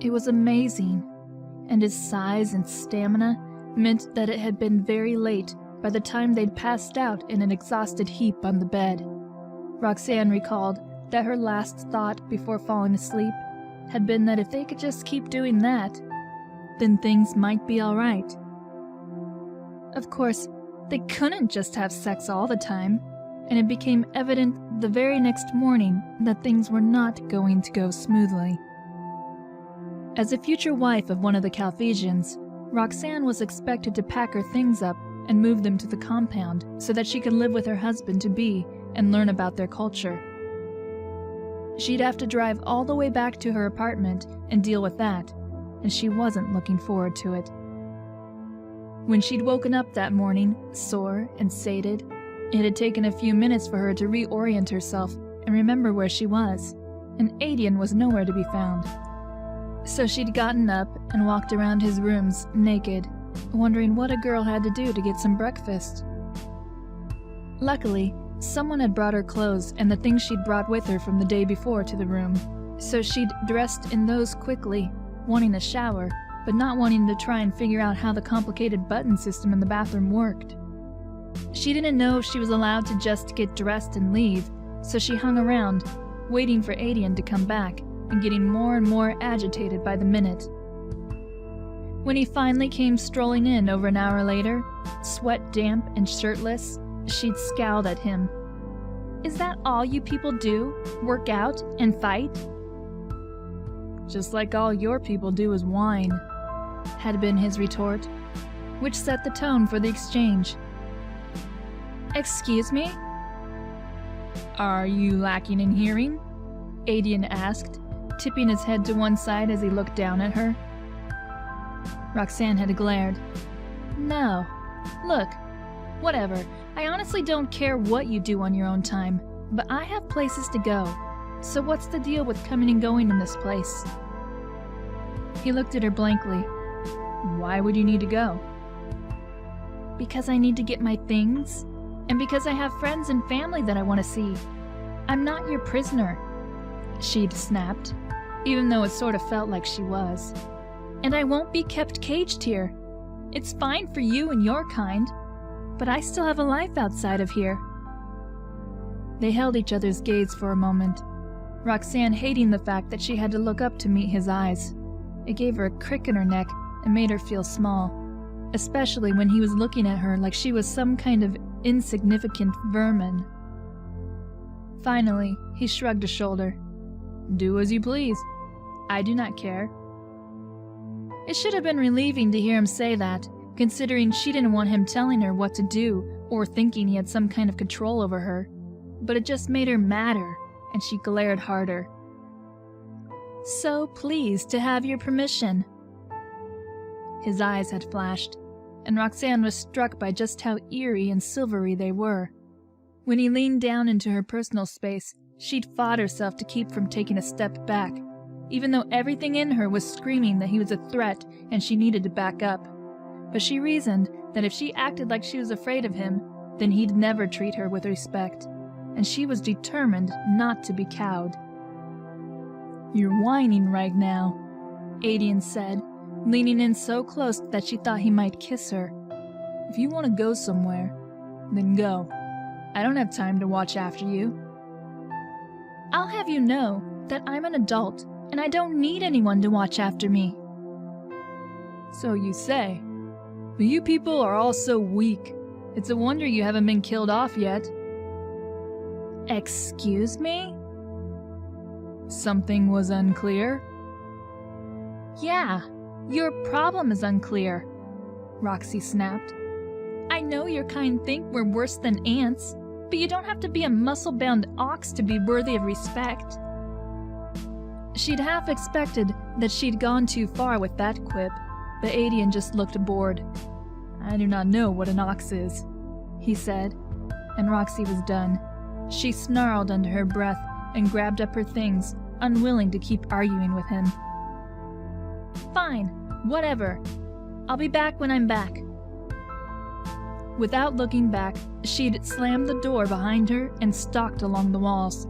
It was amazing, and his size and stamina meant that it had been very late by the time they'd passed out in an exhausted heap on the bed. Roxanne recalled that her last thought before falling asleep had been that if they could just keep doing that, then things might be all right. Of course, they couldn't just have sex all the time, and it became evident the very next morning that things were not going to go smoothly. As a future wife of one of the Calvesians, Roxanne was expected to pack her things up and move them to the compound so that she could live with her husband-to-be and learn about their culture. She'd have to drive all the way back to her apartment and deal with that, and she wasn't looking forward to it. When she'd woken up that morning, sore and sated, it had taken a few minutes for her to reorient herself and remember where she was, and Adian was nowhere to be found. So she'd gotten up and walked around his rooms naked, wondering what a girl had to do to get some breakfast. Luckily, someone had brought her clothes and the things she'd brought with her from the day before to the room, so she'd dressed in those quickly, wanting a shower, but not wanting to try and figure out how the complicated button system in the bathroom worked. She didn't know if she was allowed to just get dressed and leave, so she hung around, waiting for Adian to come back, and getting more and more agitated by the minute. When he finally came strolling in over an hour later, sweat damp and shirtless, she'd scowled at him. "Is that all you people do? Work out and fight?" "Just like all your people do is whine," had been his retort, which set the tone for the exchange. "Excuse me?" "Are you lacking in hearing?" Adian asked, tipping his head to one side as he looked down at her. Roxanne had glared. "No. Look, whatever. I honestly don't care what you do on your own time, but I have places to go. So what's the deal with coming and going in this place?" He looked at her blankly. "Why would you need to go?" "Because I need to get my things, and because I have friends and family that I want to see. I'm not your prisoner," she'd snapped, even though it sort of felt like she was. "And I won't be kept caged here. It's fine for you and your kind, but I still have a life outside of here." They held each other's gaze for a moment, Roxanne hating the fact that she had to look up to meet his eyes. It gave her a crick in her neck and made her feel small, especially when he was looking at her like she was some kind of insignificant vermin. Finally, he shrugged a shoulder. "Do as you please. I do not care." It should have been relieving to hear him say that, considering she didn't want him telling her what to do or thinking he had some kind of control over her. But it just made her madder, and she glared harder. "So pleased to have your permission." His eyes had flashed, and Roxanne was struck by just how eerie and silvery they were. When he leaned down into her personal space, she'd fought herself to keep from taking a step back, even though everything in her was screaming that he was a threat and she needed to back up. But she reasoned that if she acted like she was afraid of him, then he'd never treat her with respect, and she was determined not to be cowed. "You're whining right now," Adian said, leaning in so close that she thought he might kiss her. "If you want to go somewhere, then go. I don't have time to watch after you." "I'll have you know that I'm an adult, and I don't need anyone to watch after me." "So you say. But you people are all so weak. It's a wonder you haven't been killed off yet." "Excuse me?" "Something was unclear?" "Yeah, your problem is unclear," Roxy snapped. "I know your kind think we're worse than ants, but you don't have to be a muscle-bound ox to be worthy of respect." She'd half expected that she'd gone too far with that quip, but Adian just looked bored. "I do not know what an ox is," he said, and Roxy was done. She snarled under her breath and grabbed up her things, unwilling to keep arguing with him. "Fine, whatever. I'll be back when I'm back." Without looking back, she'd slammed the door behind her and stalked along the walls,